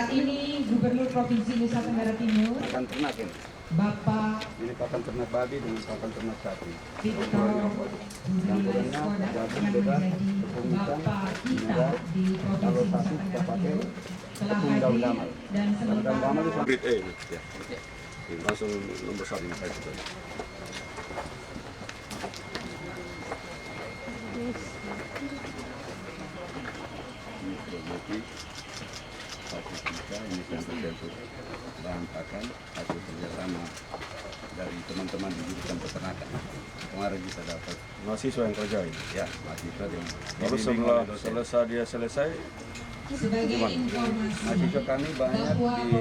Saat ini Gubernur Provinsi Nusa Tenggara Timur, pakan ternak ini. Bapak Ini pakan ternak babi dengan pakan ternak sapi. Victor Budrilis Kodak yang menjadi Bapak kita di Provinsi Nusa Tenggara Timur telah hadir dan sementara Grade A ini. Ya. Ini langsung nomor 1 ini saya juga. Ini sampel-sampel bahan pakan hasil kerjasama dari teman-teman di jurusan peternakan. Kemarin bisa dapat mahasiswa yang kerja ini. Ya, mahasiswa yang. Lalu setelah dia selesai, sebagai informasi mahasiswa kami banyak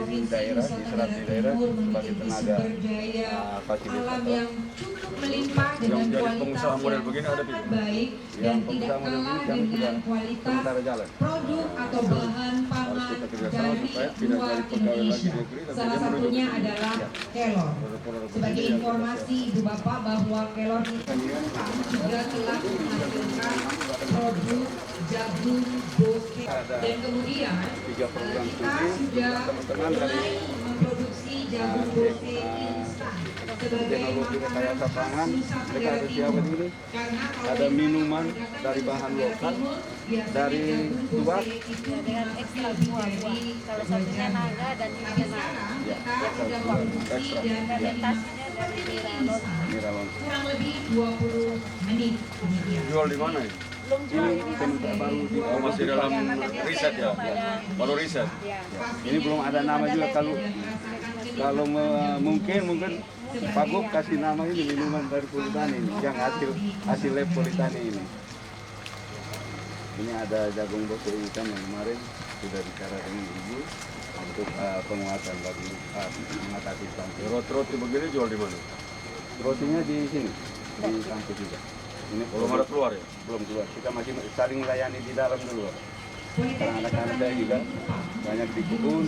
di daerah, di serat di daerah sebagai tenaga alam fasilitator. yang cukup melimpah dengan jadi kualitas pengusaha model begini ada sangat tidak? baik dan tidak kalah dengan kualitas sementara jalan. produk atau bahan pangan dari dua Indonesia. Salah satunya adalah kelor. Sebagai informasi Ibu Bapak bahwa kelor kita juga telah menghasilkan produk jagung bokeh dan kemudian Tiga program kita studi sudah teman-teman dari mulai memproduksi jagung bokeh instan sebagai teknologi rekayasa pangan. Nusa Mereka Tenggara ada Timur. siapa ini? Karena kalau Ada kita minuman menggunakan dari bahan Nusa Tenggara lokal, Timur, biasanya dari jagung tuak, bokeh itu dengan ekstra buah-buah. Salah satunya naga dan tapi ikan. sekarang kita sudah memproduksi dan Fermentasinya dari Miralon. Miralon. kurang lebih 20 menit demikian. jual di mana ya? Belum jual Ini ini penutup baru di Oh, masih dalam riset ya? Baru riset. ya. Ini belum ada nama juga. Kalau mungkin Pak Gub kasih nama ini minuman dari Politani ini, yang hasil lab Politani ini. Ini ada jagung bokeh ikan yang kemarin sudah bicara dengan ibu untuk penguatan bagi mengatasi stunting. Roti begini jual di mana? Rotinya di sini, di kampus juga. Ini Belum ada keluar ya? belum keluar. Kita masih saling melayani di dalam dulu. Karena anak-anak saya juga banyak di kebun,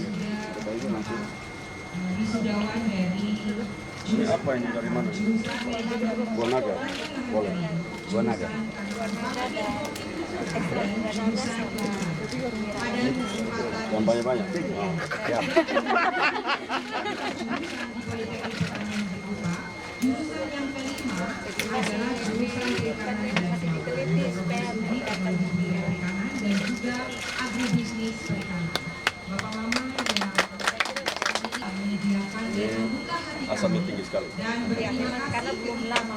kita ini langsung. Wisudawan dari Ini apa ini dari mana? Buah naga, boleh. Buah naga. Yang banyak-banyak? Ya. jurusan yang kelima adalah jurusan perikanan dan perikanan dan juga agribisnis perikanan. Bapak Mama yang menyediakan dan membuka hati Asamnya tinggi sekali. dan berterima kasih Karena belum lama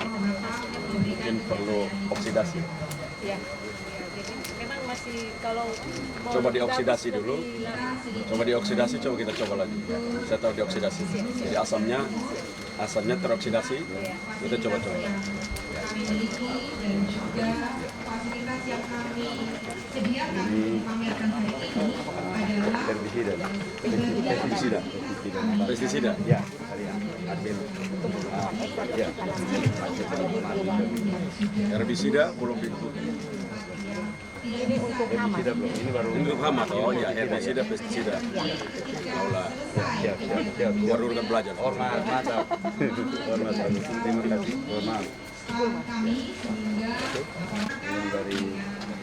Mungkin perlu oksidasi. ya. Jadi memang masih kalau mau Coba lebih dioksidasi bagus, dulu. lebih lama. Coba dioksidasi, coba kita coba lagi. Saya tahu dioksidasi. Jadi asamnya teroksidasi. Kita coba-coba. kami miliki dan juga fasilitas yang kami sediakan untuk pamerkan hari ini adalah Herbisida. Pestisida. Pestisida. Ya, kalian. Admin. Ya. Herbisida belum Herbisida belum. Ini baru. ini untuk hama. Oh ya, herbisida, pestisida. Aulah. Siap. Baru kan belajar. Hormat, mantap. Hormat, terima kasih. Hormat. kami sehingga Yang dari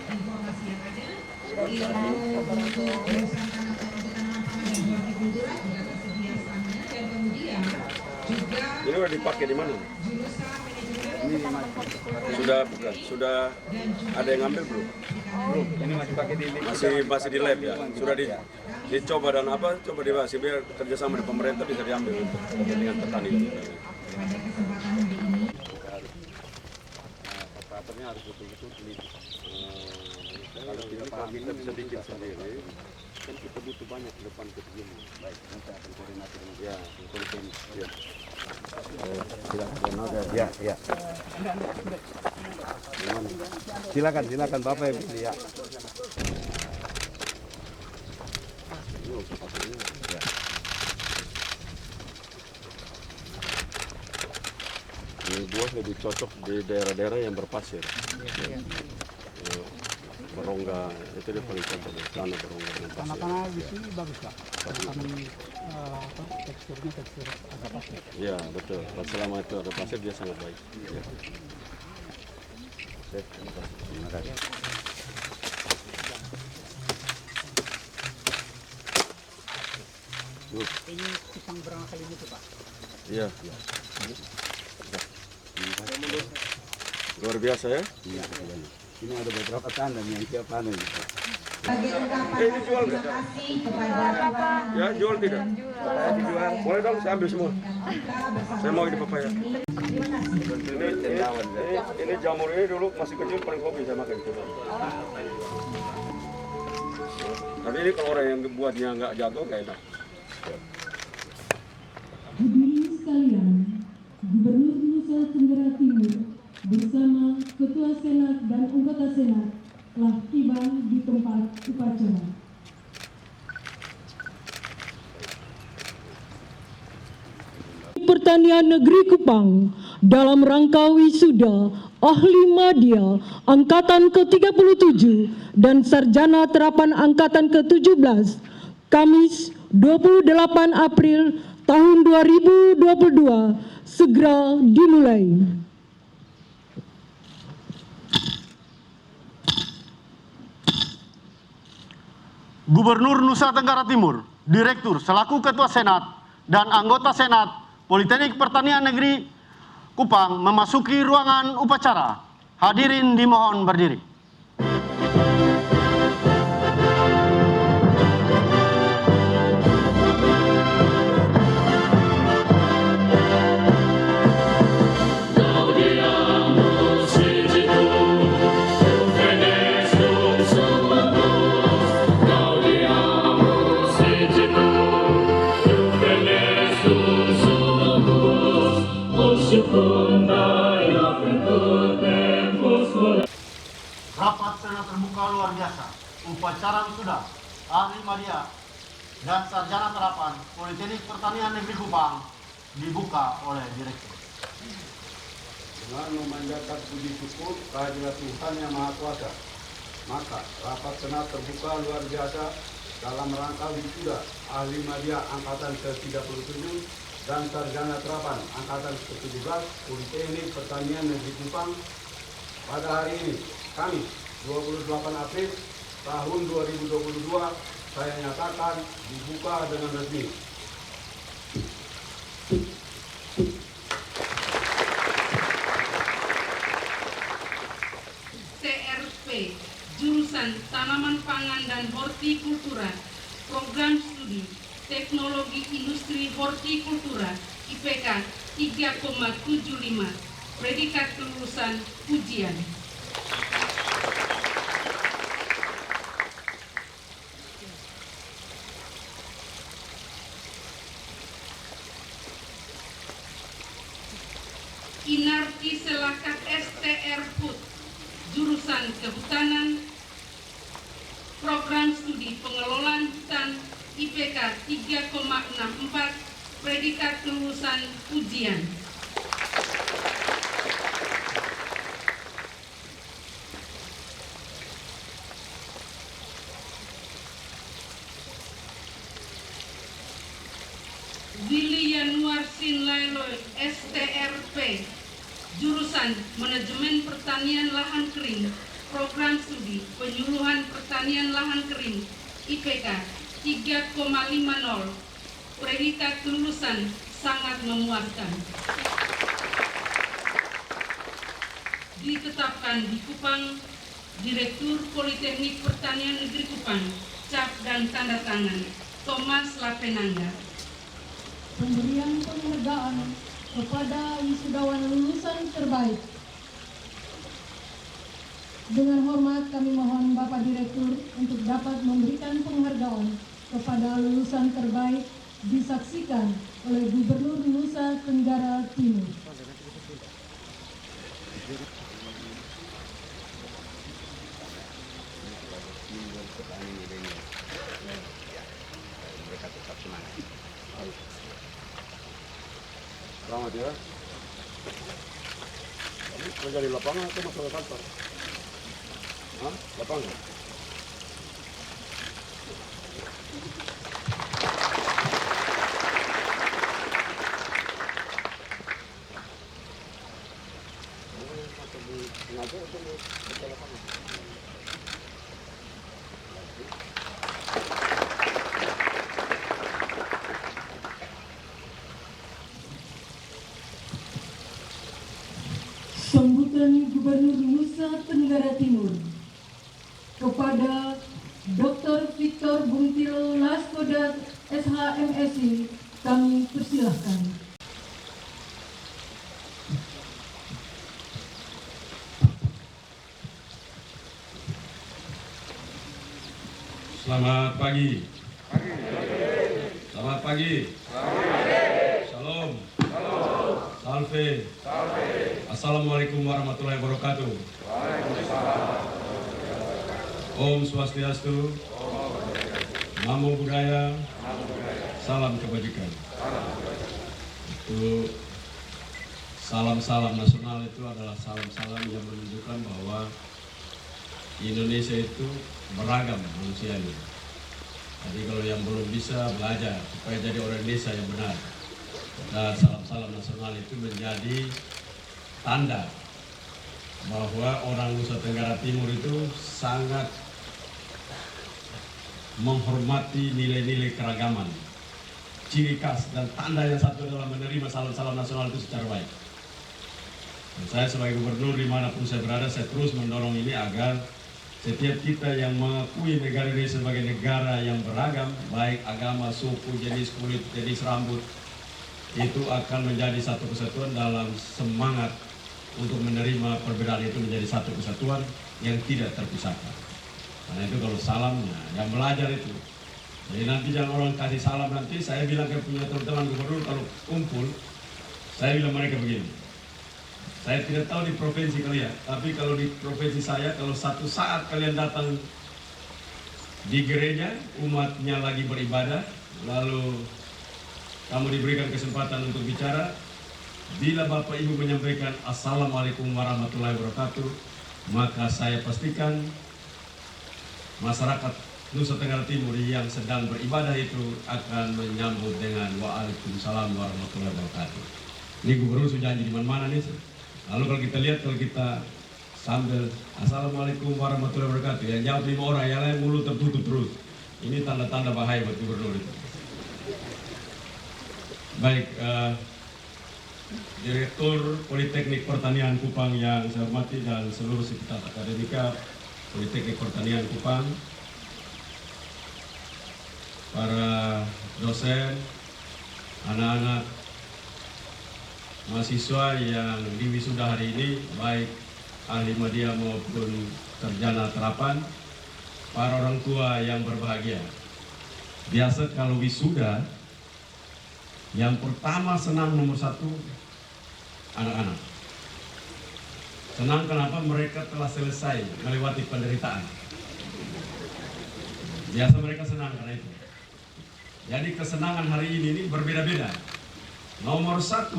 informasi yang ada untuk urusan tanah tanaman pangan dan hortikultura juga tersedia standnya dan kemudian juga Ini udah dipakai di mana? jurusan manajemen ini masih Sudah ada yang ngambil belum? belum. Ini masih pakai di Masih di lab ya. Sudah dicoba dan apa? Coba dibahas biar kerjasama dengan pemerintah bisa diambil untuk kepentingan petani. pada kesempatan hari ini. Operatornya harus betul-betul teliti. Kalau kita bisa bikin sendiri, kan kita butuh banyak ke depan ke begini. Baik, nanti akan koordinasi dengan Ya, untuk ya. silakan. Ya. Silakan Bapak Ibu. Ya. Ya. Ini buah lebih cocok di daerah-daerah yang berpasir. Berongga itu dia paling cocok. Tanah berongga dengan pasir. Tanah di sini bagus Pak. Teksturnya tekstur agak pasir. Ya betul. Selama itu ada pasir dia sangat baik. Ya. Terima kasih. Ini pisang berangkat kali itu Pak. Iya. Luar biasa ya. Iya, ini ada beberapa tanda yang siap panen. Sebagai ungkapan terima kasih kepada Tuhan. Ya, jual tidak? Boleh dong, saya ambil semua. Saya mau ini papaya. Ini jamur ini dulu masih kecil paling hobi saya makan itu. Tapi ini kalau orang yang buatnya nggak jago nggak enak. Hadirin sekalian, Gubernur Nusa Tenggara Timur bersama Ketua Senat dan anggota Senat telah tiba di tempat upacara. Pertanian Negeri Kupang dalam rangka wisuda ahli media angkatan ke-37 dan sarjana terapan angkatan ke-17 Kamis 28 April tahun 2022 segera dimulai. Gubernur Nusa Tenggara Timur, Direktur selaku Ketua Senat dan anggota Senat Politeknik Pertanian Negeri Kupang memasuki ruangan upacara. Hadirin dimohon berdiri. Rapat Senat terbuka luar biasa, upacara wisuda ahli media dan sarjana terapan Politeknik Pertanian Negeri Kupang dibuka oleh Direktur. Dengan memanjatkan puji syukur kehadirat Tuhan Yang Maha Kuasa, maka rapat Senat terbuka luar biasa dalam rangka wisuda ahli media angkatan ke-37 dan sarjana terapan angkatan ke-17 Politeknik Pertanian Negeri Kupang pada hari ini, Kamis 28 April tahun 2022, saya nyatakan dibuka dengan resmi. TRP, jurusan Tanaman Pangan dan Hortikultura, Program Studi Teknologi Industri Hortikultura, IPK 3,75, predikat kelulusan ujian. Inarti Selakat STR Food, jurusan Kehutanan, Program Studi Pengelolaan Hutan, IPK 3,64, predikat kelulusan ujian. Willy Yanuar Sinlailoy STRP, jurusan Manajemen Pertanian Lahan Kering, Program Studi Penyuluhan Pertanian Lahan Kering, IPK 3,50, predikat kelulusan sangat memuaskan. Ditetapkan di Kupang, Direktur Politeknik Pertanian Negeri Kupang, cap dan tanda tangan Thomas Lapenangga. Pemberian penghargaan kepada wisudawan lulusan terbaik. Dengan hormat kami mohon Bapak Direktur untuk dapat memberikan penghargaan kepada lulusan terbaik disaksikan oleh Gubernur Nusa Tenggara Timur. Selamat ya. Ini kerja di lapangan atau masuk ke kantor? Hah? Lapangan? Sambutan Gubernur Nusa Tenggara Timur kepada Dr. Victor Buntilo Laskodat SHMSI kami persilahkan. Selamat pagi. Selamat pagi. Shalom. Salve. Assalamualaikum warahmatullahi wabarakatuh. Om Swastiastu. Namo Buddhaya. Salam kebajikan. Itu salam-salam nasional itu adalah salam-salam yang menunjukkan bahwa Indonesia itu beragam manusianya. Jadi kalau yang belum bisa belajar supaya jadi orang Indonesia yang benar. Dan salam-salam nasional itu menjadi tanda bahwa orang Nusa Tenggara Timur itu sangat menghormati nilai-nilai keragaman, ciri khas dan tanda yang satu adalah menerima salam-salam nasional itu secara baik. Dan saya sebagai gubernur dimanapun saya berada, saya terus mendorong ini agar setiap kita yang mengakui negara ini sebagai negara yang beragam, baik agama, suku, jenis kulit, jenis rambut, itu akan menjadi satu kesatuan dalam semangat untuk menerima perbedaan itu menjadi satu kesatuan yang tidak terpisahkan. Karena itu kalau salamnya, yang belajar itu. Jadi nanti jangan orang kasih salam nanti, saya bilang ke punya teman-teman gubernur kalau kumpul, saya bilang mereka begini. Saya tidak tahu di provinsi kalian, tapi kalau di provinsi saya, kalau satu saat kalian datang di gereja, umatnya lagi beribadah, lalu kamu diberikan kesempatan untuk bicara, bila Bapak Ibu menyampaikan Assalamualaikum warahmatullahi wabarakatuh, maka saya pastikan masyarakat Nusa Tenggara Timur yang sedang beribadah itu akan menyambut dengan Waalaikumsalam warahmatullahi wabarakatuh. Ini gubernur sudah janji di mana-mana nih. Lalu kalau kita lihat, kalau kita sambil Assalamualaikum warahmatullahi wabarakatuh, yang jawab 5 orang, yang lain mulut tertutup terus. Ini tanda-tanda bahaya buat gubernur itu. Baik, Direktur Politeknik Pertanian Kupang yang saya hormati dan seluruh sivitas akademika Politeknik Pertanian Kupang, para dosen, anak-anak mahasiswa yang diwisuda hari ini, baik ahli media maupun sarjana terapan, para orang tua yang berbahagia. Biasa kalau wisuda, yang pertama senang nomor 1, anak-anak. Senang kenapa? Mereka telah selesai melewati penderitaan. Biasa mereka senang karena itu. Jadi kesenangan hari ini berbeda-beda. Nomor 1,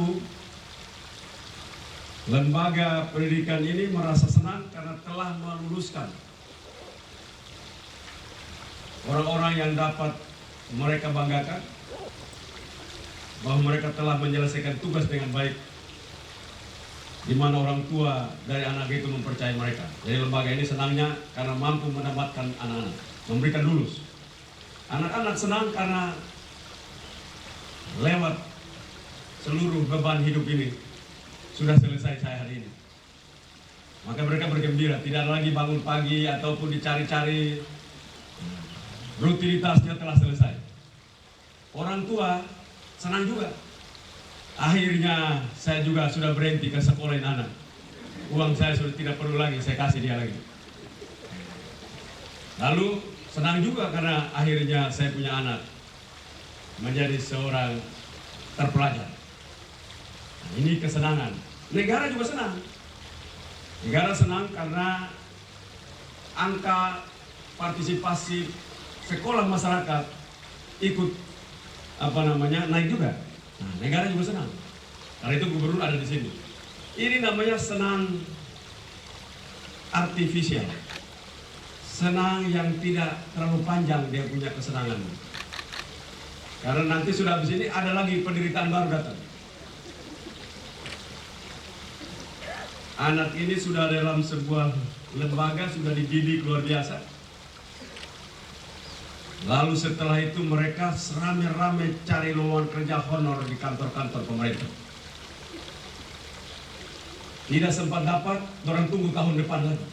lembaga pendidikan ini merasa senang karena telah meluluskan orang-orang yang dapat mereka banggakan, bahwa mereka telah menyelesaikan tugas dengan baik, di mana orang tua dari anak itu mempercayai mereka. Jadi lembaga ini senangnya karena mampu mendapatkan anak-anak, memberikan lulus. Anak-anak senang karena lewat seluruh beban hidup ini sudah selesai saya hari ini. Maka mereka bergembira, tidak lagi bangun pagi ataupun dicari-cari, rutinitasnya telah selesai. Orang tua senang juga. Akhirnya saya juga sudah berhenti ke sekolahin anak. Uang saya sudah tidak perlu lagi, saya kasih dia lagi. Lalu senang juga karena akhirnya saya punya anak menjadi seorang terpelajar. Nah, ini kesenangan. Negara juga senang. Negara senang karena angka partisipasi sekolah masyarakat ikut naik juga. Nah, negara juga senang. Karena itu gubernur ada di sini. Ini namanya senang artifisial. Senang yang tidak terlalu panjang dia punya kesenangan. Karena nanti sudah habis ini ada lagi penderitaan baru datang. Anak ini sudah dalam sebuah lembaga, sudah dididik luar biasa. Lalu setelah itu mereka rame-rame cari lowongan kerja honor di kantor-kantor pemerintah. Tidak sempat dapat, orang tunggu tahun depan lagi.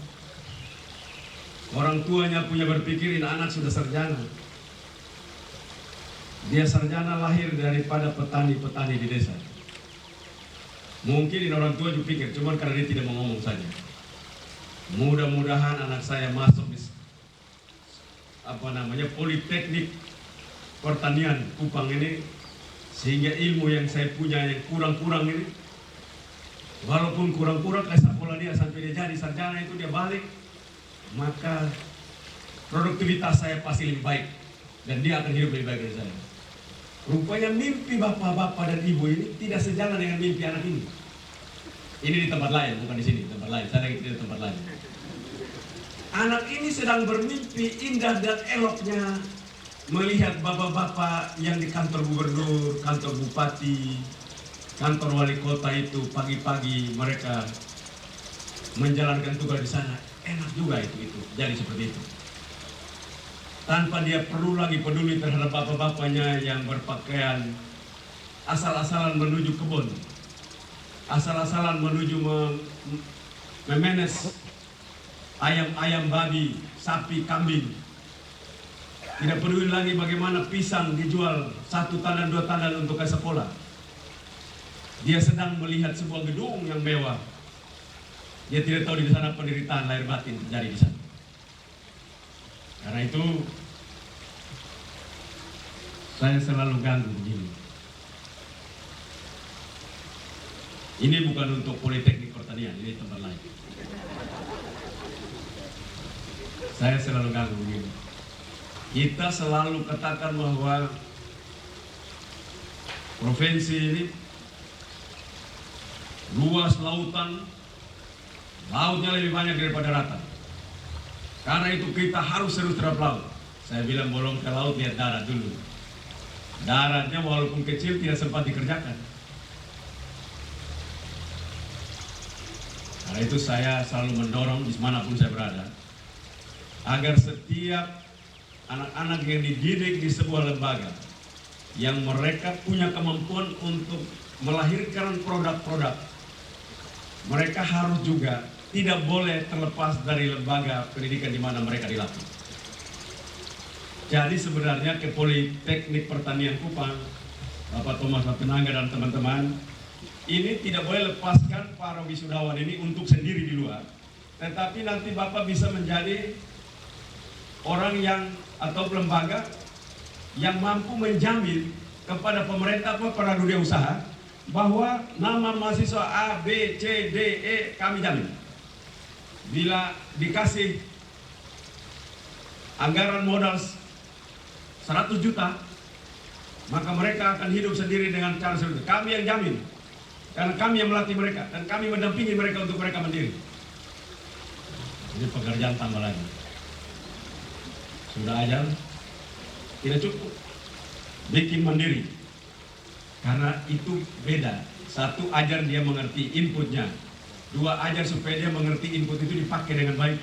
Orang tuanya punya berpikirin anak sudah sarjana. Dia sarjana lahir daripada petani-petani di desa. Mungkin orang tua juga pikir, cuma karena dia tidak mau ngomong saja. Mudah-mudahan anak saya masuk di Politeknik Pertanian Kupang ini, sehingga ilmu yang saya punya yang kurang-kurang ini, walaupun kurang-kurang ke sekolah dia sampai dia jadi sarjana itu dia balik, maka produktivitas saya pasti lebih baik dan dia akan hidup lebih baik dari saya. Rupanya mimpi bapak-bapak dan ibu ini tidak sejalan dengan mimpi anak ini. Ini di tempat lain, bukan di sini, tempat lain. Saya lagi di tempat lain. Anak ini sedang bermimpi indah dan eloknya melihat bapak-bapak yang di kantor gubernur, kantor bupati, kantor wali kota itu pagi-pagi mereka menjalankan tugas di sana. Enak juga itu jadi seperti itu. Tanpa dia perlu lagi peduli terhadap bapak-bapaknya yang berpakaian asal-asalan menuju kebun, asal-asalan menuju memanage ayam-ayam, babi, sapi, kambing. Tidak peduli lagi bagaimana pisang dijual 1 tandan 2 tandan untuk ke sekolah. Dia sedang melihat sebuah gedung yang mewah. Dia tidak tahu di sana penderitaan lahir batin terjadi di sana. Karena itu saya selalu ganggu begini. Ini bukan untuk Politeknik Pertanian, ini tempat lain. Saya selalu ganggu begini. Kita selalu katakan bahwa provinsi ini luas lautan, lautnya lebih banyak daripada daratan. Karena itu kita harus serius terhadap laut. Saya bilang belum ke laut, lihat darat dulu. Daratnya walaupun kecil tidak sempat dikerjakan. Karena itu saya selalu mendorong dimanapun saya berada, agar setiap anak-anak yang dididik di sebuah lembaga, yang mereka punya kemampuan untuk melahirkan produk-produk, mereka harus juga tidak boleh terlepas dari lembaga pendidikan di mana mereka dilatih. Jadi sebenarnya ke Politeknik Pertanian Kupang, Bapak Thomas Lapenangga dan teman-teman, ini tidak boleh lepaskan para wisudawan ini untuk sendiri di luar. Tetapi nanti Bapak bisa menjadi orang yang atau lembaga yang mampu menjamin kepada pemerintah atau para dunia usaha bahwa nama mahasiswa A, B, C, D, E kami jamin. Bila dikasih anggaran modal 100 juta, maka mereka akan hidup sendiri dengan cara seperti itu. Kami yang jamin, karena kami yang melatih mereka dan kami mendampingi mereka untuk mereka mandiri. Ini pekerjaan tambah lagi. Sudah ajar, tidak cukup bikin mandiri, karena itu beda. 1, ajar dia mengerti inputnya. 2, ajar supaya dia mengerti input itu dipakai dengan baik,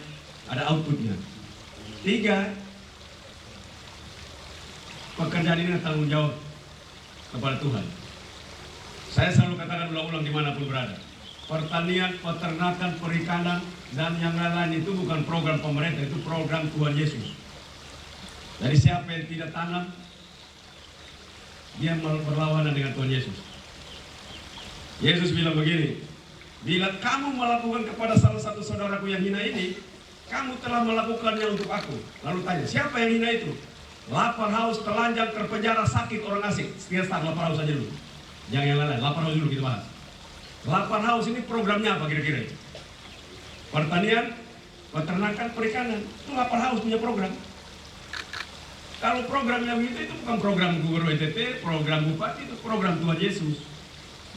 ada outputnya. 3, pekerjaan ini tanggung jawab kepada Tuhan. Saya selalu katakan ulang-ulang dimanapun berada, pertanian, peternakan, perikanan, dan yang lain-lain itu bukan program pemerintah, itu program Tuhan Yesus. Dari siapa yang tidak tanam, dia berlawanan dengan Tuhan Yesus. Yesus bilang begini, bila kamu melakukan kepada salah satu saudaraku yang hina ini, kamu telah melakukannya untuk aku. Lalu tanya, siapa yang hina itu? Lapar, haus, telanjang, terpenjara, sakit, orang asing. Sekian start lapar haus aja dulu. Jangan yang lain, lapar haus dulu kita bahas. Lapar haus ini programnya apa kira-kira? Pertanian, peternakan, perikanan. Itu lapar haus punya program. Kalau programnya begitu, itu bukan program gubernur NTT, program bupati, itu program Tuhan Yesus.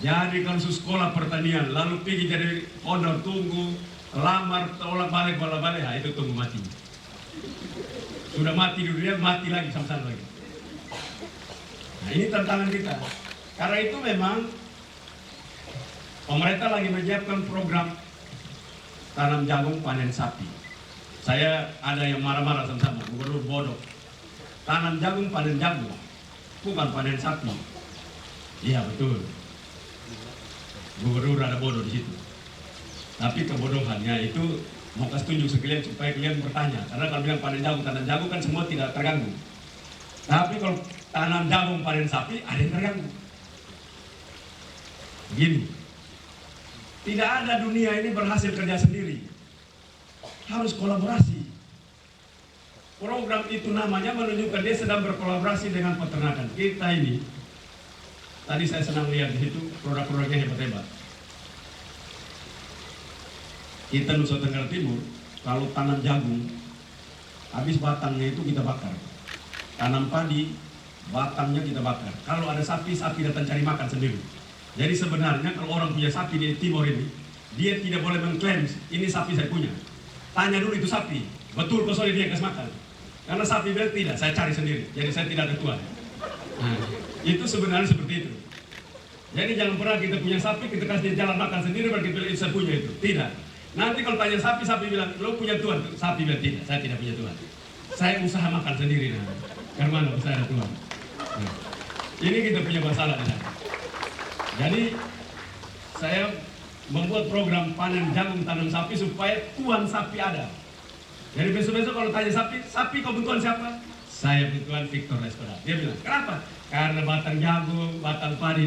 Jadi kalau sekolah pertanian, lalu pergi jadi honor, tunggu, lamar, tolak balik, nah itu tunggu mati. Sudah mati di dunia, mati lagi sama-sama lagi. Nah ini tantangan kita. Karena itu memang pemerintah lagi menyiapkan program tanam jagung panen sapi. Saya ada yang marah-marah sama-sama, gubernur bodoh. Tanam jagung panen jagung, bukan panen sapi. Iya betul. Gubernur ada bodoh di situ. Tapi kebodohannya itu mau kasih tunjuk sekalian supaya kalian bertanya. Karena kalau bilang panen jagung, tanam jagung kan semua tidak terganggu. Tapi kalau tanam jagung, panen sapi, ada yang terganggu. Begini, tidak ada dunia ini berhasil kerja sendiri. Harus kolaborasi. Program itu namanya menunjukkan dia sedang berkolaborasi dengan peternakan. Kita ini, tadi saya senang lihat di situ produk-produknya hebat-hebat. Kita Nusa Tenggara Timur, kalau tanam jagung, habis batangnya itu kita bakar. Tanam padi, batangnya kita bakar. Kalau ada sapi, sapi datang cari makan sendiri. Jadi sebenarnya kalau orang punya sapi di Timur ini, dia tidak boleh mengklaim, ini sapi saya punya. Tanya dulu itu sapi, betul kok soalnya dia kasih makan. Karena sapi bilang tidak, saya cari sendiri. Jadi saya tidak ada tuan. Nah, itu sebenarnya seperti itu. Jadi jangan pernah kita punya sapi, kita kasih dia jalan makan sendiri, baru kita bilang itu saya punya itu. Tidak. Nanti kalau tanya sapi, sapi bilang, lo punya tuan? Sapi bilang tidak, saya tidak punya tuan. Saya usaha makan sendiri. Nah, karena mana saya ada tuan. Nah, ini kita punya masalah di sana. Jadi saya membuat program panen jagung tanam sapi supaya tuan sapi ada. Jadi besok-besok kalau tanya sapi, sapi kau tuan siapa? Saya tuan Victor Espada. Dia bilang, kenapa? Karena batang jagung, batang padi,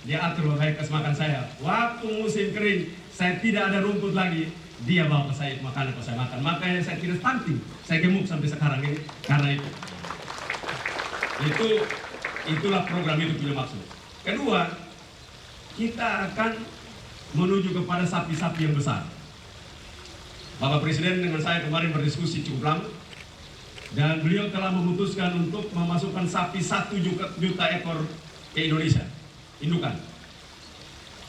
dia atur baik kasih makan saya. Waktu musim kering, saya tidak ada rumput lagi, dia bawa ke saya makanan kalau saya makan. Makanya saya tidak stunting, saya gemuk sampai sekarang ini karena itu. Itulah program itu punya maksud. Kedua, kita akan menuju kepada sapi-sapi yang besar. Bapak Presiden dengan saya kemarin berdiskusi cukup lama, dan beliau telah memutuskan untuk memasukkan sapi 1 juta ekor ke Indonesia, indukan.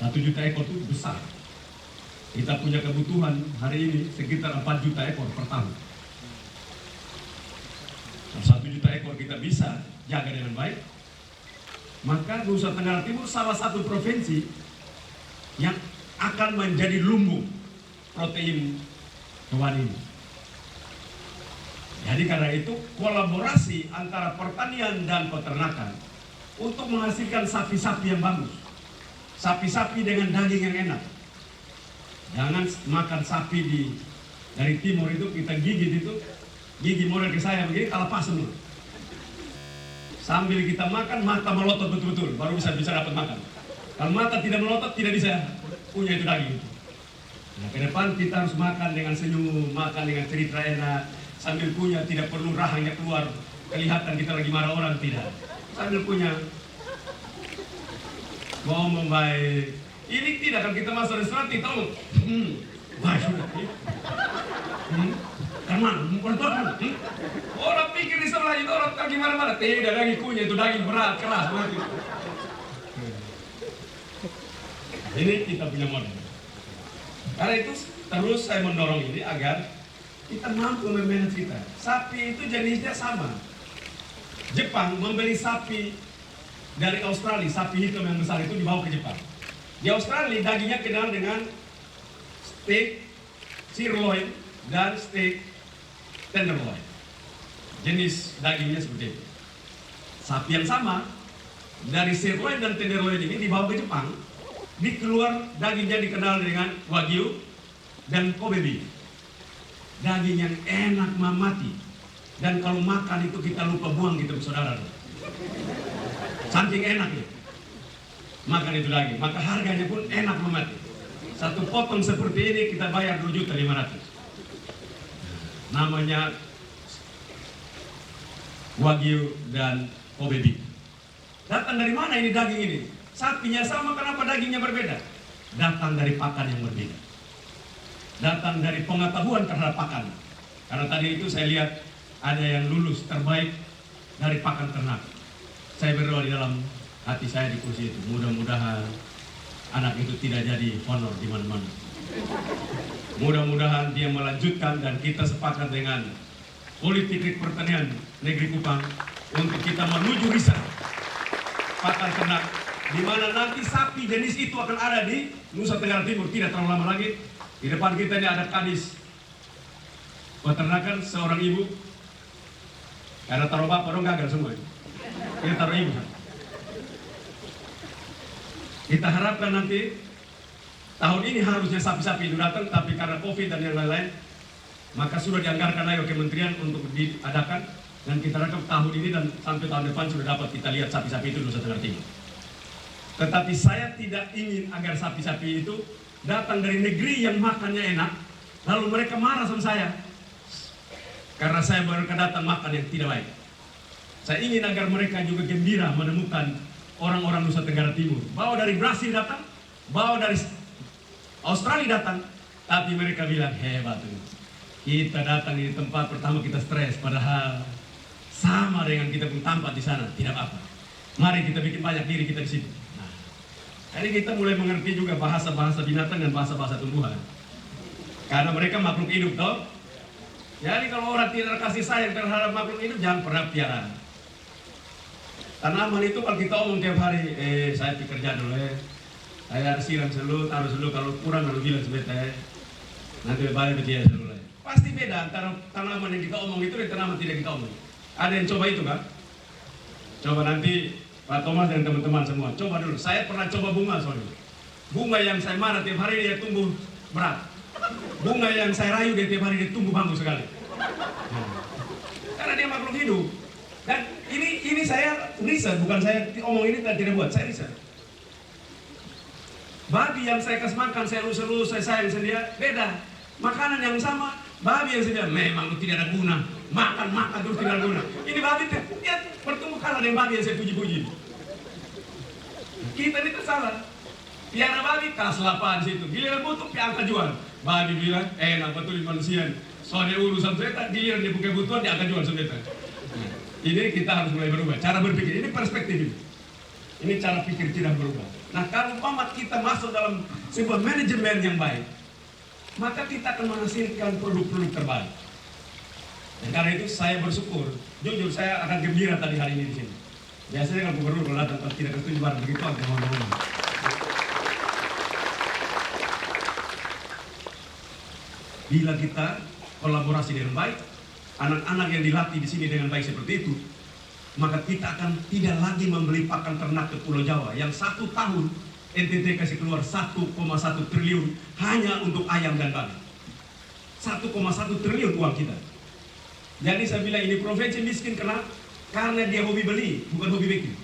1 juta ekor itu besar. Kita punya kebutuhan hari ini sekitar 4 juta ekor per tahun. 1 juta ekor kita bisa jaga dengan baik, maka Nusa Tenggara Timur salah satu provinsi yang akan menjadi lumbung protein hewan ini. Jadi karena itu kolaborasi antara pertanian dan peternakan untuk menghasilkan sapi-sapi yang bagus, sapi-sapi dengan daging yang enak. Jangan makan sapi dari timur itu kita gigit itu, gigi model ke saya begini kalapas semua. Sambil kita makan mata melotot betul-betul baru bisa dapat makan. Kalau mata tidak melotot tidak bisa punya itu daging. Nah, ke depan kita harus makan dengan senyum, makan dengan cerita enak, sambil punya tidak perlu rahangnya keluar kelihatan kita lagi marah orang, tidak. Sambil punya ngomong baik. Ini tidak kan kita masuk restoran kita wah sudah. Karena orang pikir di sebelah itu orang kaki marah-marah, tidak lagi kunyah itu daging berat keras mati. Ini kita punya model. Karena itu terus saya mendorong ini agar kita mampu memanage kita. Sapi itu jenisnya sama. Jepang membeli sapi dari Australia, sapi hitam yang besar itu dibawa ke Jepang. Di Australia dagingnya kenal dengan steak sirloin dan steak tenderloin. Jenis dagingnya seperti itu. Sapi yang sama dari sirloin dan tenderloin ini dibawa ke Jepang. Dikeluar dagingnya dikenal dengan wagyu dan Kobe beef. Daging yang enak mamati. Dan kalau makan itu kita lupa buang gitu saudara. Saking enaknya makan itu daging, maka harganya pun enak mamati. Satu potong seperti ini kita bayar 2.500.000. Namanya wagyu dan Kobe beef. Datang dari mana ini daging ini? Sapinya sama, kenapa dagingnya berbeda? Datang dari pakan yang berbeda. Datang dari pengetahuan terhadap pakan. Karena tadi itu saya lihat ada yang lulus terbaik dari pakan ternak. Saya berdoa di dalam hati saya di kursi itu, mudah-mudahan anak itu tidak jadi honor di mana-mana. Mudah-mudahan dia melanjutkan dan kita sepakat dengan politik pertanian negeri Kupang untuk kita menuju riset pakan ternak, di mana nanti sapi jenis itu akan ada di Nusa Tenggara Timur tidak terlalu lama lagi. Di depan kita ini ada kadis peternakan seorang ibu. Karena taruh bapak dong gagal semua. Kita taruh ibu. Kita harapkan nanti tahun ini harusnya sapi-sapi itu datang, tapi karena COVID dan yang lain-lain, maka sudah dianggarkan lagi kementerian untuk diadakan, dan kita harapkan tahun ini dan sampai tahun depan sudah dapat kita lihat sapi-sapi itu di Nusa Tenggara Timur. Tetapi saya tidak ingin agar sapi-sapi itu datang dari negeri yang makannya enak, lalu mereka marah sama saya karena saya baru datang makan yang tidak baik. Saya ingin agar mereka juga gembira menemukan orang-orang Nusa Tenggara Timur, bawa dari Brasil datang, bawa dari Australia datang, tapi mereka bilang hebat tuh. Kita datang di tempat pertama kita stres, padahal sama dengan kita pun tampak di sana, tidak apa. Mari kita bikin banyak diri kita di situ. Nah, jadi kita mulai mengerti juga bahasa-bahasa binatang dan bahasa-bahasa tumbuhan. Karena mereka makhluk hidup, toh. Jadi kalau orang tidak kasih sayang terhadap makhluk hidup, jangan pernah piara. Tanaman itu kalau kita omong tiap hari, saya kerja dulu saya harus siram selalu, taruh selalu, kalau kurang lalu bilang sebentar, nanti balik dia selalu. Pasti beda antara tanaman yang kita omong itu dan tanaman tidak kita omong. Ada yang coba itu kan? Coba nanti Pak Thomas dan teman-teman semua, coba dulu. Saya pernah coba bunga soalnya. Bunga yang saya marah tiap hari dia tumbuh berat. Bunga yang saya rayu dia tiap hari dia tumbuh bagus sekali. Karena dia makhluk hidup. Dan ini saya riset, bukan saya omong ini tidak buat, saya riset. Babi yang saya kasih makan, saya lulus, saya sayang dia, beda. Makanan yang sama, babi yang saya memang tidak ada guna. Makan terus tidak ada guna. Ini babi, dia bertumbuh kalah dengan babi yang saya puji-puji. Kita ini tersalah. Piara babi, kas lapangan situ. Giliran butuh, angkat jual. Babi bilang, enak betul manusia. Soalnya urusan saya, giliran dia buka kebutuhan, dia akan jual sebentar. Ini kita harus mulai berubah, cara berpikir, ini perspektif ini. Ini cara pikir tidak berubah. Nah, kalau umpama kita masuk dalam sebuah manajemen yang baik, maka kita akan menghasilkan produk-produk terbaik. Dan karena itu saya bersyukur, jujur saya akan gembira tadi hari ini di sini. Biasanya kalau gubernur kalau datang tidak setuju barang begitu, akan ngomong-ngomong. Bila kita kolaborasi dengan baik, anak-anak yang dilatih di sini dengan baik seperti itu, maka kita akan tidak lagi membeli pakan ternak ke Pulau Jawa yang 1 tahun NTT kasih keluar 1,1 triliun hanya untuk ayam dan babi. 1,1 triliun uang kita. Jadi saya bilang ini provinsi miskin karena dia hobi beli, bukan hobi bikin.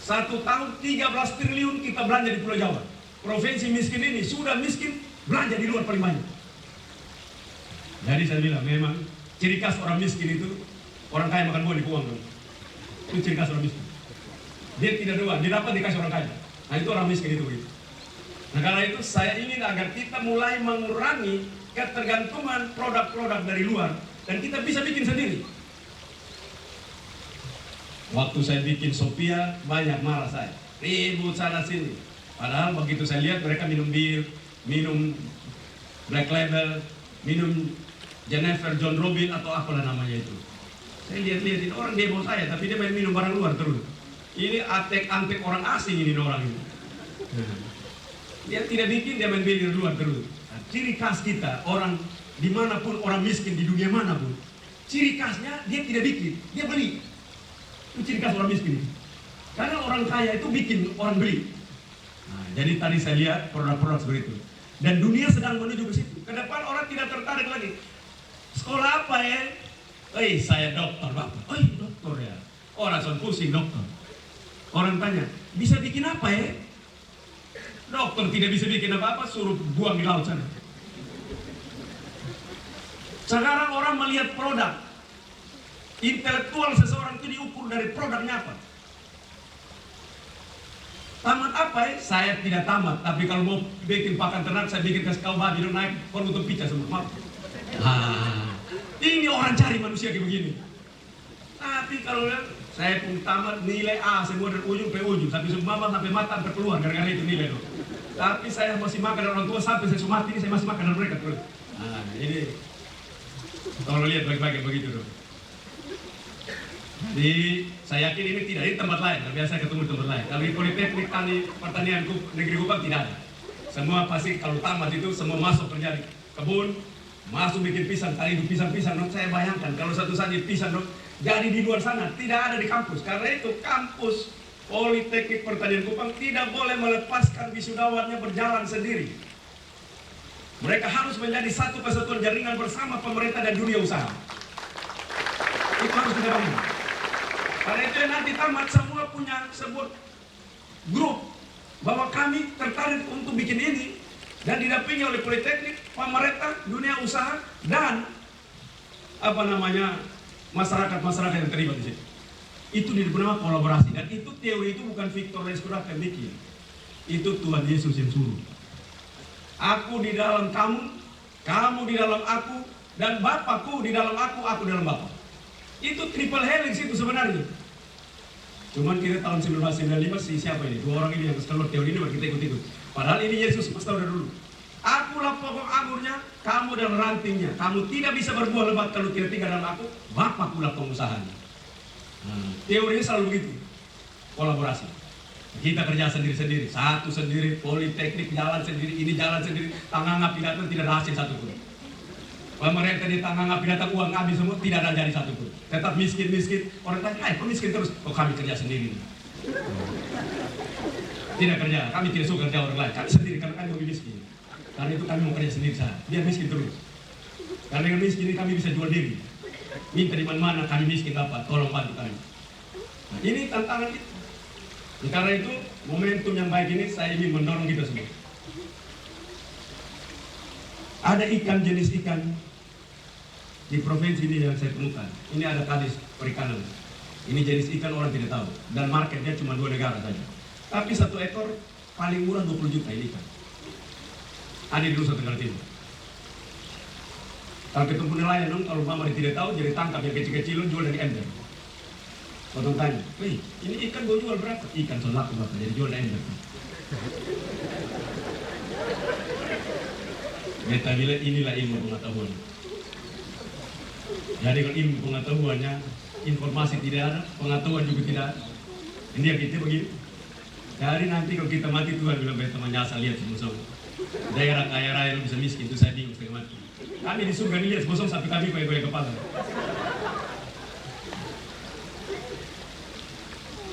1 tahun 13 triliun kita belanja di Pulau Jawa. Provinsi miskin ini sudah miskin, belanja di luar paling banyak. Jadi saya bilang memang ciri khas orang miskin itu orang kaya makan buah di uang dong. Itu ciri khas orang miskin. Dia tidak ada uang, dia dapat dikasih orang kaya. Nah itu orang miskin itu begitu. Nah karena itu saya ingin agar kita mulai mengurangi ketergantungan produk-produk dari luar dan kita bisa bikin sendiri. Waktu saya bikin Sophia banyak marah saya, ribut sana sini. Padahal begitu saya lihat mereka minum bir, minum Black Label, minum Jennifer John Robin atau apalah namanya itu. Saya lihat-lihat ini orang demo saya, tapi dia main minum barang luar terus. Ini antek-antek orang asing ini orang ini. Dia tidak bikin, dia main bir luar terus. Nah, ciri khas kita, orang dimanapun orang miskin di dunia manapun, ciri khasnya dia tidak bikin, dia beli. Itu ciri khas orang miskin. Karena orang kaya itu bikin, orang beli. Nah, jadi tadi saya lihat produk-produk seperti itu. Dan dunia sedang menuju ke situ. Ke depan orang tidak tertarik lagi. Sekolah apa ya? Saya dokter, Bapak. Dokter ya. Orang son pusing dokter. Orang tanya, bisa bikin apa ya? Dokter tidak bisa bikin apa-apa, suruh buang di laut sana. Sekarang orang melihat produk. Intelektual seseorang itu diukur dari produknya apa. Tamat apa ya? Saya tidak tamat, tapi kalau mau bikin pakan ternak, saya bikin kasih kau babi, naik, kalau untuk pizza semua. Ini orang cari manusia kayak begini. Tapi kalau saya pun tamat nilai A semua dari ujung ke ujung, sampai sampai mata sampai keluar gara-gara itu nilai itu. Tapi saya masih makan dari orang tua sampai saya mati ini saya masih makan dari mereka terus. Nah, ini kalau lihat baik-baik begitu dong. Jadi saya yakin ini tidak di tempat lain, biasa ketemu di tempat lain. Kalau di Politeknik Pertanian Negeri Kupang tidak ada. Semua pasti kalau tamat itu semua masuk kerja di kebun, masuk bikin pisang, tadi itu pisang-pisang. Saya bayangkan kalau satu saat pisang jadi di luar sana tidak ada di kampus. Karena itu kampus Politeknik Pertanian Kupang tidak boleh melepaskan wisudawannya berjalan sendiri. Mereka harus menjadi satu kesatuan jaringan bersama pemerintah dan dunia usaha. Itu harus kita bangun. Karena itu nanti tamat semua punya sebuah grup bahwa kami tertarik untuk bikin ini dan didampingi oleh Politeknik, pemerintah, dunia usaha, dan masyarakat yang terlibat di situ. Itu bernama kolaborasi, dan itu teori itu bukan Victor Lescurat yang bikin. Itu Tuhan Yesus yang suruh. Aku di dalam kamu, kamu di dalam aku, dan Bapakku di dalam aku dalam Bapa. Itu triple helix itu sebenarnya. Cuman kita tahun 1995 siapa ini? Dua orang ini yang keluar teori ini baru kita ikut-ikut. Padahal ini Yesus pasti udah dulu. Akulah pokok anggurnya, kamu dan rantingnya. Kamu tidak bisa berbuah lebat kalau tidak tinggal dalam aku. Bapakkulah pengusahanya. Teorinya selalu begitu. Kolaborasi. Kita kerja sendiri-sendiri, satu sendiri, Politeknik jalan sendiri, ini jalan sendiri, tangan pidato tidak ada hasil satupun. Pemerintah di tangan pidato uang habis semua, tidak ada jadi satupun. Tetap miskin. Orang tanya, hai kok miskin terus? Oh kami kerja sendiri. Tidak kerja, kami tidak suka kerja orang lain. Kami sendiri, karena kami lebih miskin. Karena itu kami mau kerja sendiri saja, biar miskin terus. Karena dengan miskin ini kami bisa jual diri. Minta di mana-mana, kami miskin dapat, tolong bantu kami. Nah, ini tantangan kita. Karena itu, momentum yang baik ini saya ingin mendorong kita semua. Ada ikan jenis ikan di provinsi ini yang saya temukan. Ini ada kadis perikanan. Ini jenis ikan orang tidak tahu. Dan marketnya cuma 2 negara saja. Tapi 1 ekor paling murah 20 juta ini ikan. Ada di Nusa Tenggara Timur. Kalau ketemu nelayan dong, kalau mama tidak tahu, jadi tangkap yang kecil-kecil jual dari ember. Potong tanya, wih, ini ikan gue jual berapa? Ikan so laku bapak, jadi jual dari ember. Beta bilang inilah ilmu pengetahuan. Jadi kalau ilmu pengetahuannya, informasi tidak ada, pengetahuan juga tidak ada. Ini yang kita begini. Jadi nanti kalau kita mati Tuhan bilang beta menyasar lihat semua. Daerah kaya raya lu bisa miskin, itu saya bingung setengah mati. Kami di surga ini lihat bosong sampai kami goyang-goyang kepala.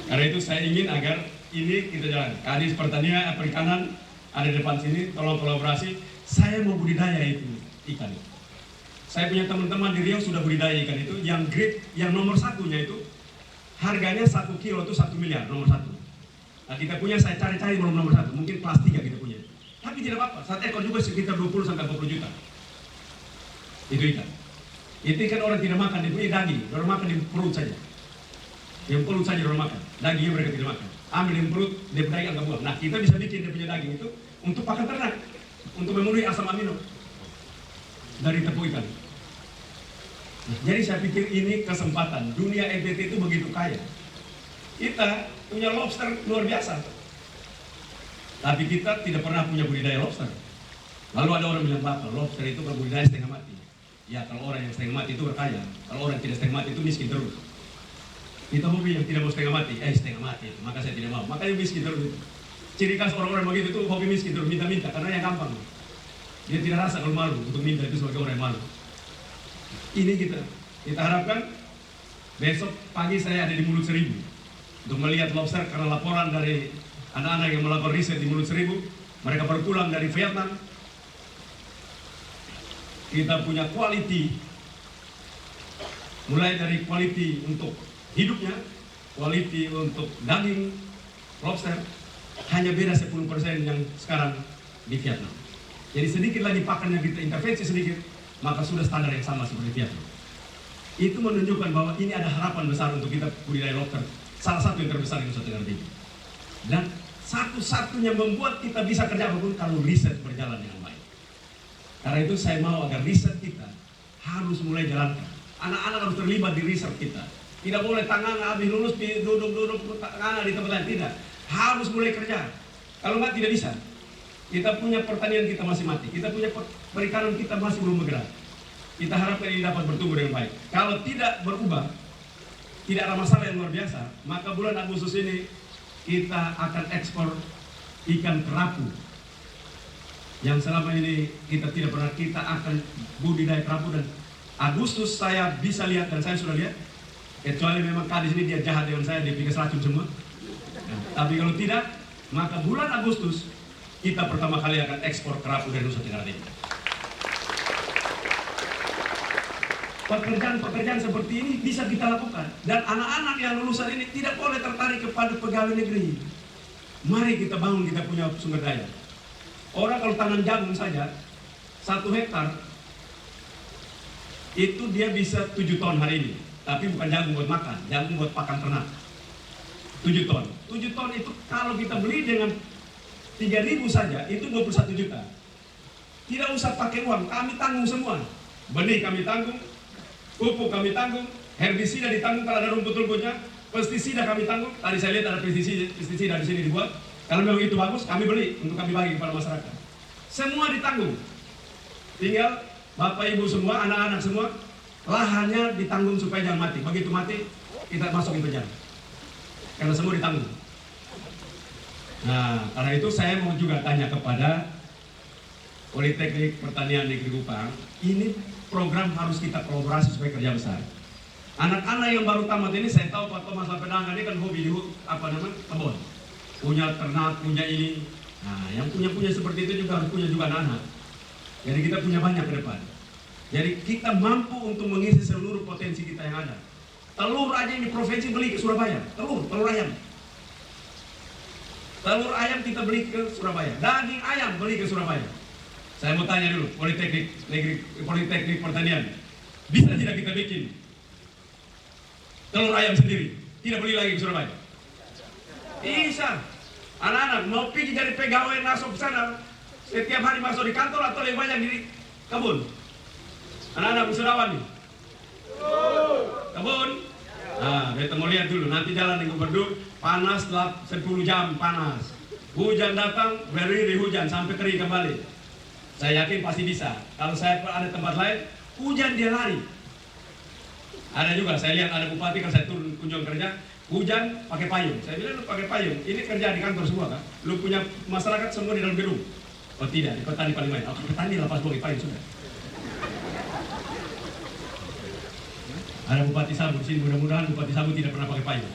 Karena itu saya ingin agar ini kita jalan. Kadis Pertanian, Perikanan ada di depan sini, tolong kolaborasi. Saya mau budidaya itu ikan. Saya punya teman-teman di Riau sudah budidaya ikan itu. Yang grade, yang nomor 1-nya itu harganya 1 kilo itu 1 miliar nomor 1. Nah kita punya, saya cari-cari belum nomor 1, mungkin kelas 3 kita punya. Tapi tidak apa-apa, 1 ekor juga sekitar 20 sampai 40 juta. Itu ikan. Itu ikan orang tidak makan, dia punya daging, orang makan di perut saja. Yang perut saja orang makan, dagingnya mereka tidak makan. Ambil yang perut, dia daging agak buang. Nah kita bisa bikin dia punya daging itu untuk pakan ternak, untuk memenuhi asam amino dari tepung ikan. Nah, jadi saya pikir ini kesempatan. Dunia NTT itu begitu kaya. Kita punya lobster luar biasa. Tapi kita tidak pernah punya budidaya lobster. Lalu ada orang bilang, Bapak, lobster itu berbudidaya setengah mati. Ya, kalau orang yang setengah mati itu berkaya. Kalau orang yang tidak setengah mati itu miskin terus. Kita hobi yang tidak mau setengah mati, setengah mati. Maka saya tidak mau. Makanya miskin terus. Ciri khas orang-orang begitu itu hobi miskin terus, minta-minta. Karena yang gampang. Dia tidak rasa kalau malu untuk minta itu sebagai orang yang malu. Ini kita harapkan besok pagi saya ada di Mulut Seribu untuk melihat lobster, karena laporan dari anak-anak yang melakukan riset di Mulut Seribu, mereka baru pulang dari Vietnam. Kita punya quality, mulai dari quality untuk hidupnya, quality untuk daging lobster, hanya beda 10% yang sekarang di Vietnam. Jadi sedikit lagi pakan yang kita intervensi sedikit, maka sudah standar yang sama seperti Vietnam. Itu menunjukkan bahwa ini ada harapan besar untuk kita budidaya lobster, salah satu yang terbesar di Nusa Tenggara Timur. Dan satu-satunya membuat kita bisa kerja apapun kalau riset berjalan dengan baik. Karena itu saya mau agar riset kita harus mulai jalankan. Anak-anak harus terlibat di riset kita. Tidak boleh tangan habis lulus duduk tangan di tempat lain, tidak. Harus mulai kerja. Kalau nggak tidak bisa. Kita punya pertanian kita masih mati. Kita punya perikanan kita masih belum bergerak. Kita harapkan ini dapat bertumbuh dengan baik. Kalau tidak berubah, tidak ada masalah yang luar biasa, maka bulan Agustus ini kita akan ekspor ikan kerapu. Yang selama ini kita tidak pernah, kita akan budidaya kerapu, dan Agustus saya bisa lihat, dan saya sudah lihat, kecuali memang kadis ini dia jahat dengan saya, dia pikir racun semua. Nah, tapi kalau tidak, maka bulan Agustus kita pertama kali akan ekspor kerapu dari Nusa Tenggara Timur. Pekerjaan-pekerjaan seperti ini bisa kita lakukan, dan anak-anak yang lulusan ini tidak boleh tertarik kepada pegawai negeri. Mari kita bangun, kita punya sumber daya. Orang kalau tanam jagung saja 1 hektar itu dia bisa 7 ton hari ini, tapi bukan jagung buat makan, jagung buat pakan ternak. 7 ton. 7 ton itu kalau kita beli dengan 3.000 saja itu 21 juta. Tidak usah pakai uang, kami tanggung semua. Benih kami tanggung, pupuk kami tanggung, herbisida ditanggung kalau ada rumput-rumputnya, pestisida kami tanggung. Tadi saya lihat ada pestisida di sini dibuat. Kalau memang itu bagus, kami beli untuk kami bagi kepada masyarakat. Semua ditanggung. Tinggal Bapak Ibu semua, anak-anak semua, lahannya ditanggung supaya jangan mati. Begitu mati, kita masukin penjara. Karena semua ditanggung. Nah, karena itu saya mau juga tanya kepada Politeknik Pertanian Negeri Kupang, ini program harus kita kolaborasi supaya kerja besar. Anak-anak yang baru tamat ini, saya tahu Pak Thomas Lapenangga ini kan hobi di kebun, punya ternak, punya ini. Nah, yang punya seperti itu juga harus punya juga anak-anak. Jadi kita punya banyak ke depan. Jadi kita mampu untuk mengisi seluruh potensi kita yang ada. Telur aja yang di provinsi beli ke Surabaya, telur ayam. Telur ayam kita beli ke Surabaya, daging ayam beli ke Surabaya. Saya mau tanya dulu, Politeknik Pertanian, bisa tidak kita bikin telur ayam sendiri, tidak beli lagi ke Surabaya? Bisa. Anak-anak mau pergi jadi pegawai nasab sana, setiap hari masuk di kantor atau lebih banyak di kebun? Anak-anak Wisurawan nih? Kebun? Nah, kita mau lihat dulu, nanti jalan di Gubernur, panas 10 jam panas. Hujan datang, berdiri hujan sampai kering kembali. Saya yakin pasti bisa. Kalau saya ada tempat lain, hujan dia lari. Ada juga, saya lihat ada bupati kalau saya turun kunjung kerja, hujan pakai payung. Saya bilang, lu pakai payung, ini kerja di kantor semua kan? Lu punya masyarakat semua di dalam gedung? Oh tidak, di petani paling main. Oh, petani lepas pakai payung sudah. Ada Bupati Sabu di sini, mudah-mudahan Bupati Sabu tidak pernah pakai payung.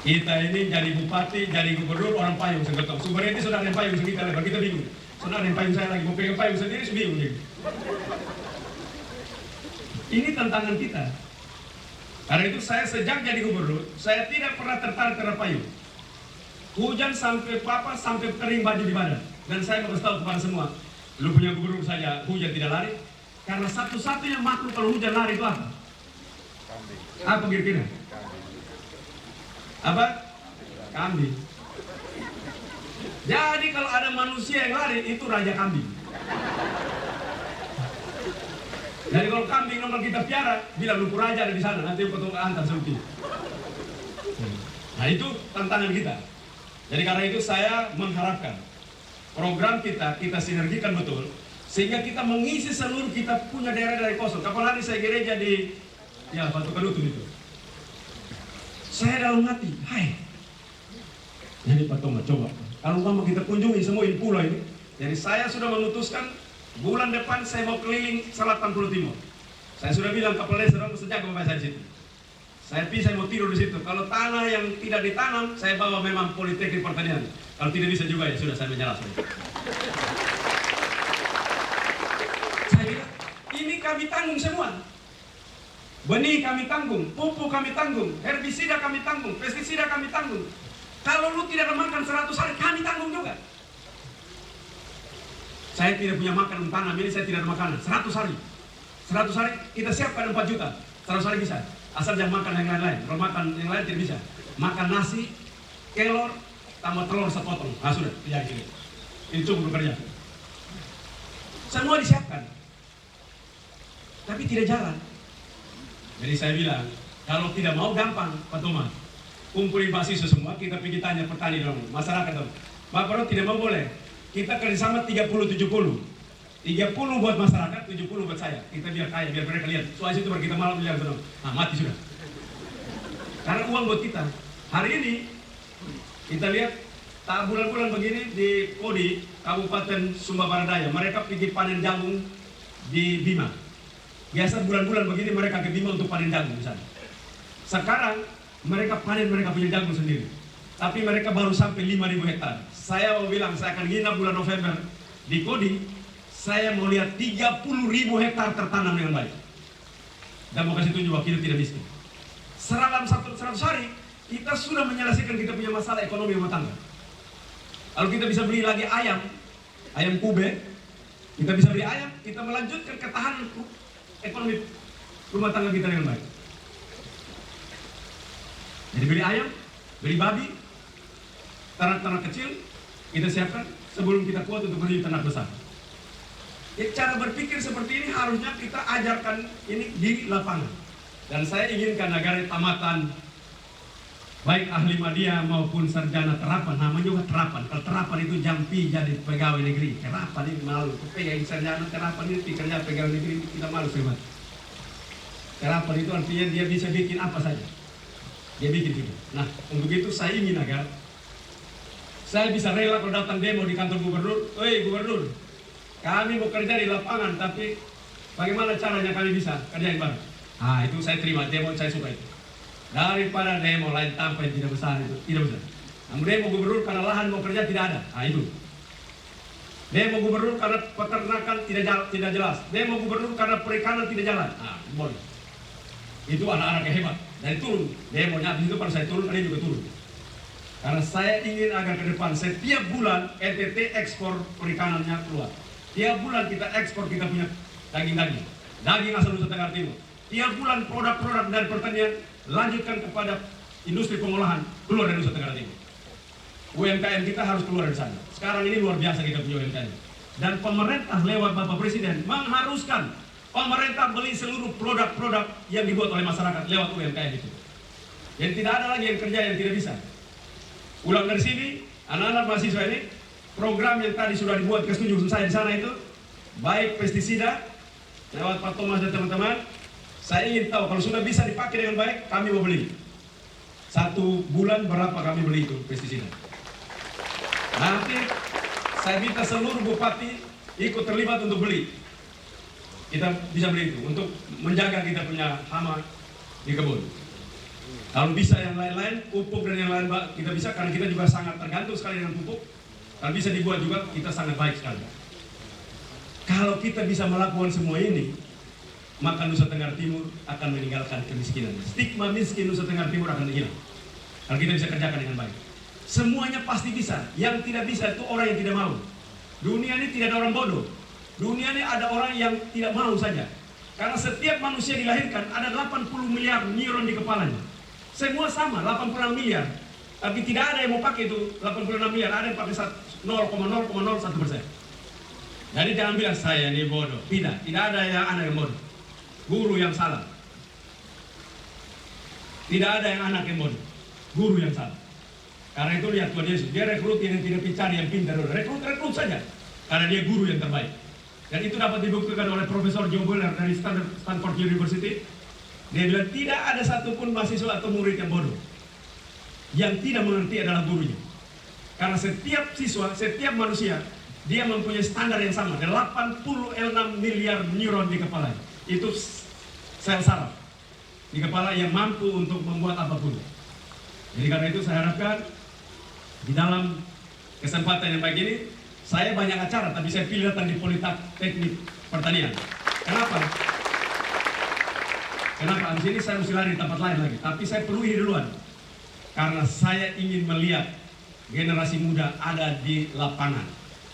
Kita ini jadi bupati, jadi gubernur, orang payung sebetulnya. Sumber ini sudah ada yang payung segitu lebar, kita bingung. Sudah ada yang payung saya lagi, mau pegang payung sendiri, bingung gitu. Ini tantangan kita. Karena itu saya sejak jadi gubernur, saya tidak pernah tertarik terhadap payung. Hujan sampai papa, sampai kering baju di badan. Dan saya mau kasih tahu kepada semua, lu punya gubernur saja, hujan tidak lari. Karena satu-satunya makhluk kalau hujan lari itu apa? Kambing. Apa kira-kira? Apa? Kambing. Jadi kalau ada manusia yang lari, itu raja kambing. Jadi kalau kambing nomor kita piara, bilang lumpur raja ada di sana, nanti potong antar seperti. Nah itu tantangan kita. Jadi karena itu saya mengharapkan program kita sinergikan betul, sehingga kita mengisi seluruh kita punya daerah dari kosong. Kapan hari saya gereja di Batu Kadutu itu, saya dalam hati, hai, jadi Pak Thomas coba, kalau mau kita kunjungi semua ini pulau ini. Jadi saya sudah memutuskan bulan depan saya mau keliling selatan Pulau Timur. Saya sudah bilang kapal desa sejak bapak saya di situ. Saya mau tidur di situ. Kalau tanah yang tidak ditanam, saya bawa memang Politeknik Pertanian. Kalau tidak bisa juga ya sudah saya menyerah. Saya bilang, ini kami tanggung semua. Benih kami tanggung, pupuk kami tanggung, herbisida kami tanggung, pestisida kami tanggung. Kalau lu tidak makan 100 hari, kami tanggung juga. Saya tidak punya makan untuk tanam, ini saya tidak ada makanan. 100 hari. 100 hari kita siapkan 4 juta. 100 hari bisa. Asal jangan makan yang lain-lain. Kalau makan yang lain tidak bisa. Makan nasi, kelor, tambah telur sepotong. Nah sudah, ya gini. Ini cukup bekerja. Semua disiapkan. Tapi tidak jalan. Jadi saya bilang, kalau tidak mau gampang, Pak Thomas. Kumpulin mahasiswa semua, kita pergi tanya petani dong, masyarakat dong. Bapak Roh tidak mau boleh. Kita kerjasama 30-70. 30 buat masyarakat, 70 buat saya. Kita biar kaya, biar mereka lihat. Soal itu baru kita malam bilang senang. Nah mati sudah. Karena uang buat kita. Hari ini kita lihat bulan-bulan begini di Kodi, Kabupaten Sumba Barat Daya. Mereka pergi panen jagung di Bima. Biasa bulan-bulan begini mereka ke Bima untuk panen jagung misalnya. Sekarang mereka panen, mereka punya jagung sendiri. Tapi mereka baru sampai 5.000 hektar. Saya mau bilang, saya akan nginap bulan November di Kodim. Saya mau lihat 30.000 hektar tertanam dengan baik. Dan mau kasih tunjuk bahwa kita tidak miskin. Dalam 100 hari, kita sudah menyelesaikan kita punya masalah ekonomi rumah tangga. Kalau kita bisa beli lagi ayam kube, kita bisa beli ayam, kita melanjutkan ketahanan ekonomi rumah tangga kita dengan baik. Jadi beli ayam, beli babi, ternak-ternak kecil, kita siapkan sebelum kita kuat untuk beli ternak besar. Jadi cara berpikir seperti ini harusnya kita ajarkan ini di lapangan. Dan saya inginkan agar tamatan baik ahli media maupun sarjana terapan, namanya juga terapan. Kalau terapan itu jampi jadi pegawai negeri. Terapan ini malu. Tapi sarjana terapan ini kerja pegawai negeri, kita malu sekali. Terapan itu artinya dia bisa bikin apa saja. Dia bikin. Nah, untuk itu saya ingin agar saya bisa rela kalau datang demo di kantor gubernur. Oi gubernur, kami mau kerja di lapangan, tapi bagaimana caranya kami bisa kerja yang baru? Ah, itu saya terima, demo saya suka itu. Daripada demo lain tanpa yang tidak besar itu, tidak besar. Namun demo gubernur karena lahan mau kerja tidak ada, ah itu. Demo gubernur karena peternakan tidak jelas. Demo gubernur karena perikanan tidak jalan, ah boleh. Itu anak-anak yang hebat. Dan turun, demonya habis itu pada saya turun, ada juga turun. Karena saya ingin agar ke depan setiap bulan NTT ekspor perikanannya keluar. Tiap bulan kita ekspor kita punya daging-daging, daging asal Nusa Tenggara Timur. Tiap bulan produk-produk dari pertanian lanjutkan kepada industri pengolahan keluar dari Nusa Tenggara Timur. UMKM kita harus keluar dari sana. Sekarang ini luar biasa kita punya UMKM. Dan pemerintah lewat Bapak Presiden mengharuskan pemerintah beli seluruh produk-produk yang dibuat oleh masyarakat lewat UMKM itu. Jadi tidak ada lagi yang kerja yang tidak bisa. Ulang dari sini, anak-anak mahasiswa ini, program yang tadi sudah dibuat kesetujuan saya di sana itu, baik pestisida, lewat Pak Thomas dan teman-teman, saya ingin tahu kalau sudah bisa dipakai dengan baik, kami mau beli. 1 bulan berapa kami beli itu pestisida. Nanti saya minta seluruh bupati ikut terlibat untuk beli. Kita bisa beli itu untuk menjaga kita punya hama di kebun. Kalau bisa yang lain-lain, pupuk dan yang lain kita bisa, karena kita juga sangat tergantung sekali dengan pupuk. Kalau bisa dibuat juga, kita sangat baik sekali. Kalau kita bisa melakukan semua ini, maka Nusa Tenggara Timur akan meninggalkan kemiskinan. Stigma miskin Nusa Tenggara Timur akan hilang. Kalau kita bisa kerjakan dengan baik. Semuanya pasti bisa. Yang tidak bisa itu orang yang tidak mau. Dunia ini tidak ada orang bodoh. Dunia ini ada orang yang tidak mau saja. Karena setiap manusia dilahirkan ada 80 miliar neuron di kepalanya. Semua sama, 86 miliar. Tapi tidak ada yang mau pakai itu 86 miliar. Ada yang pakai 0,001%. Jadi jangan bilang saya ini bodoh. Tidak ada yang anak yang bodoh. Guru yang salah. Tidak ada yang anak yang bodoh. Guru yang salah. Karena itu lihat Tuhan Yesus, dia rekrut yang tidak dicari yang pintar. Rekrut saja. Karena dia guru yang terbaik. Dan itu dapat dibuktikan oleh Profesor Joe Boller dari Stanford University. Dia bilang tidak ada satupun mahasiswa atau murid yang bodoh. Yang tidak mengerti adalah gurunya. Karena setiap siswa, setiap manusia, dia mempunyai standar yang sama. 86 miliar neuron di kepala. Itu sel saraf di kepala yang mampu untuk membuat apapun. Jadi karena itu saya harapkan di dalam kesempatan yang baik ini, saya banyak acara, tapi saya pilih datang di Politeknik Pertanian. Kenapa? Di sini saya mesti lari di tempat lain lagi. Tapi saya perlu ini duluan. Karena saya ingin melihat generasi muda ada di lapangan.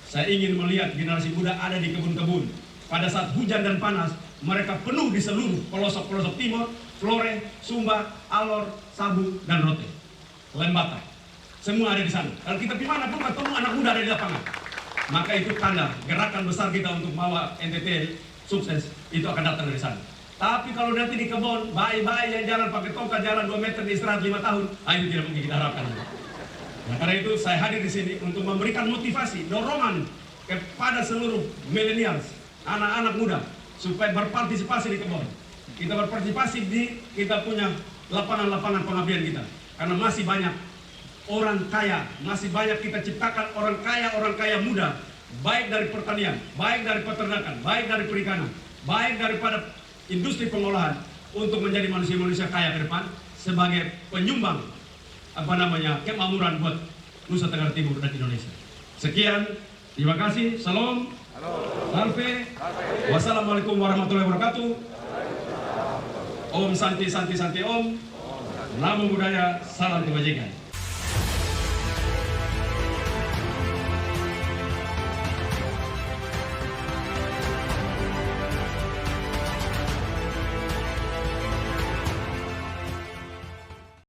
Saya ingin melihat generasi muda ada di kebun-kebun. Pada saat hujan dan panas, mereka penuh di seluruh pelosok-pelosok timur, Flore, Sumba, Alor, Sabu, dan Rote. Lembata. Semua ada di sana. Kalau kita di mana pun ketemu anak muda ada di lapangan. Maka itu tanda gerakan besar kita untuk bawa NTT sukses itu akan datang dari sana. Tapi kalau nanti di kebun, bayi-bayi yang jalan pakai tongkat jalan 2 meter di istirahat 5 tahun, itu tidak mungkin kita harapkan. Nah, karena itu saya hadir di sini untuk memberikan motivasi, dorongan kepada seluruh millennials, anak-anak muda, supaya berpartisipasi di kebun. Kita berpartisipasi di kita punya lapangan-lapangan pengabdian kita. Karena masih banyak orang kaya, masih banyak kita ciptakan orang kaya muda, baik dari pertanian, baik dari peternakan, baik dari perikanan, baik daripada industri pengolahan, untuk menjadi manusia-manusia kaya ke depan. sebagai penyumbang kemakmuran buat Nusa Tenggara Timur dan Indonesia. Sekian, terima kasih. Salam. Salve. Wassalamualaikum warahmatullahi wabarakatuh. Om Santi Santi Santi Om. Namo Buddhaya. Salam kebajikan.